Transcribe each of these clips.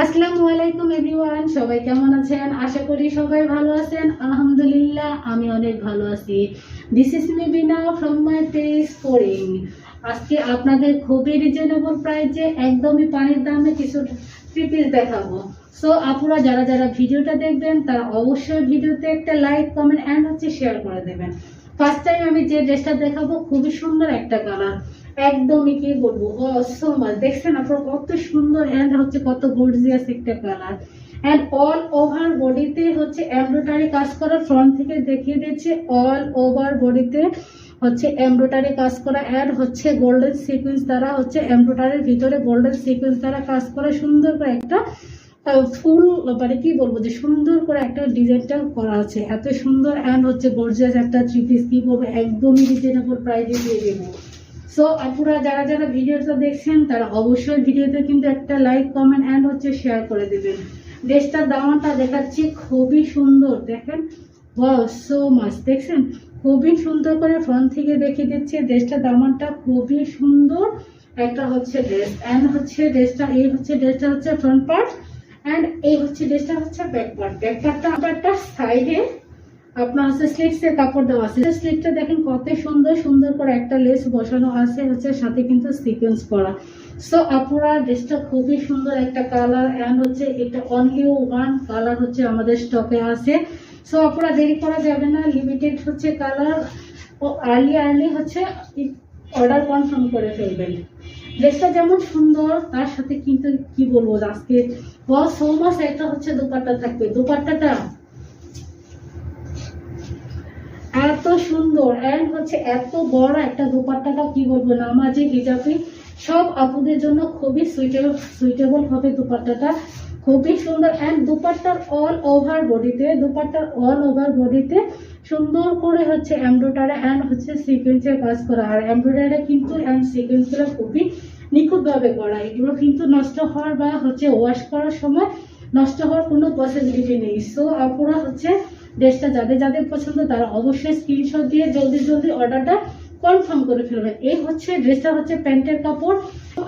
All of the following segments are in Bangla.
আসসালামু আলাইকুম এভরিওয়ান, সবাই কেমন আছেন? আশা করি সবাই ভালো আছেন। আলহামদুলিল্লাহ, আমি অনেক ভালো আছি। This is me Bina from my page ফোরিং। আজকে আপনাদের খুবই রিজনেবল প্রাইসে একদমই পানির দামে কিছু থ্রি পিস দেখাবো। সো আপনারা যারা যারা ভিডিওটা দেখবেন তারা অবশ্যই ভিডিওতে একটা লাইক, কমেন্ট অ্যান্ড শেয়ার করে দেবেন। ফার্স্ট টাইম আমি যে ড্রেসটা দেখাবো খুবই সুন্দর একটা কালার, একদমই কি বলবো সো মাচ। দেখছেন আপনারা কত সুন্দর এন্ড কত গর্জিয়াস একটা কালার। এন্ড অল ওভার বডিতে এমব্রয়ডারি কাজ করা, ফ্রন্ট থেকে দেখিয়ে দিচ্ছে। অল ওভার বডিতে এমব্রয়ডারি কাজ করা এন্ড গোল্ডেন সিকোয়েন্স দ্বারা এমব্রয়ডারির ভিতরে গোল্ডেন সিকোয়েন্স দ্বারা কাজ করা সুন্দর করে একটা ফুল, মানে কি বলবো যে সুন্দর করে একটা ডিজাইনটা করা আছে। এত সুন্দর এন্ড গর্জিয়াস একটা থ্রি পিস, কি বলবো একদমই রিজনেবল প্রাইসে দিয়ে দেবো। সো আপনারা যারা যারা ভিডিওটা দেখছেন তারা অবশ্যই ভিডিওতে কিন্তু একটা লাইক, কমেন্ট অ্যান্ড শেয়ার করে দেবেন। ড্রেসটার দামটা দেখাচ্ছি, খুবই সুন্দর। দেখেন ওয়াও সো মাচ, দেখছেন খুবই সুন্দর করে ফ্রন্ট থেকে দেখিয়ে দিচ্ছে। ড্রেসটার দামটা খুবই সুন্দর একটা ড্রেস অ্যান্ড ড্রেসটা এই ড্রেসটা ফ্রন্ট পার্ট অ্যান্ড এই ড্রেসটা ব্যাক পার্ট। ব্যাক পার্টটা সাইডে আপনার স্লিভসের কাপড় দেওয়া আছে। স্লিভটা দেখেন কত সুন্দর সুন্দর করে একটা লেস বসানো আছে, সাথে কিন্তু সিকোয়েন্স করা। সো আপনারা ড্রেসটা খুবই সুন্দর একটা কালার অ্যান্ড এটা অনলি ওয়ান কালার আমাদের স্টকে আছে। সো আপনারা দেরি করা যাবে না, লিমিটেড কালার ও আর্লি অর্ডার কনফার্ম করে ফেলবেন। ড্রেসটা যেমন সুন্দর তার সাথে কিন্তু কি বলবো আজকে সো মাচ একটা দোপাট্টা থাকবে। দোপাট্টাটা এত সুন্দর এন্ড এত বড় একটা দোপাট্টাটা, কি বলবো নামাজি হিজাবি সব আপুদের জন্য খুবই সুইটেবল হবে। দোপাট্টাটা খুবই সুন্দর এন্ড দোপাট্টার অল ওভার বডিতে সুন্দর করে এমব্রয়ডারি এন্ড সিকোয়েন্সের কাজ করা। আর এমব্রয়ডারি কিন্তু এন্ড সিকোয়েন্সগুলো খুবই নিখুঁত ভাবে করা। এগুলো কিন্তু নষ্ট হওয়ার বা ওয়াশ করার সময় নষ্ট হওয়ার কোনো পসিবিলিটি নেই। সো আপনারা ড্রেসটা যাদের যাদের পছন্দ তারা অবশ্যই স্ক্রিনশট দিয়ে জলদি জলদি অর্ডারটা কনফার্ম করে ফেলবেন। এই ড্রেসটা প্যান্টের কাপড়।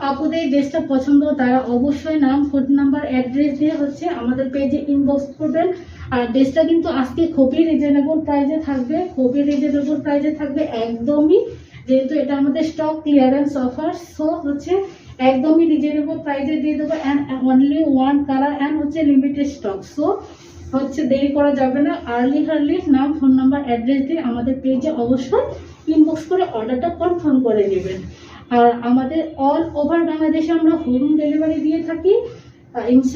আপুদের ড্রেসটা পছন্দ তারা অবশ্যই নাম, ফোন নাম্বার, অ্যাড্রেস দিয়ে আমাদের পেজে ইনবক্স করবেন। আর ড্রেসটা কিন্তু আজকে খুবই রিজনেবল প্রাইসে থাকবে, একদমই, যেহেতু এটা আমাদের স্টক ক্লিয়ারেন্স অফার। সো একদমই রিজনেবল প্রাইসে দিয়ে দেবো and only one colour and limited stock. So দেরি করা যাবে না, আর্লি নাম, ফোন নাম্বার, অ্যাড্রেস দিয়ে আমাদের পেজে অবশ্যই ইনবক্স করে অর্ডারটা কনফার্ম করে নেবেন। আর আমাদের অল ওভার বাংলাদেশে আমরা হোম ডেলিভারি দিয়ে থাকি।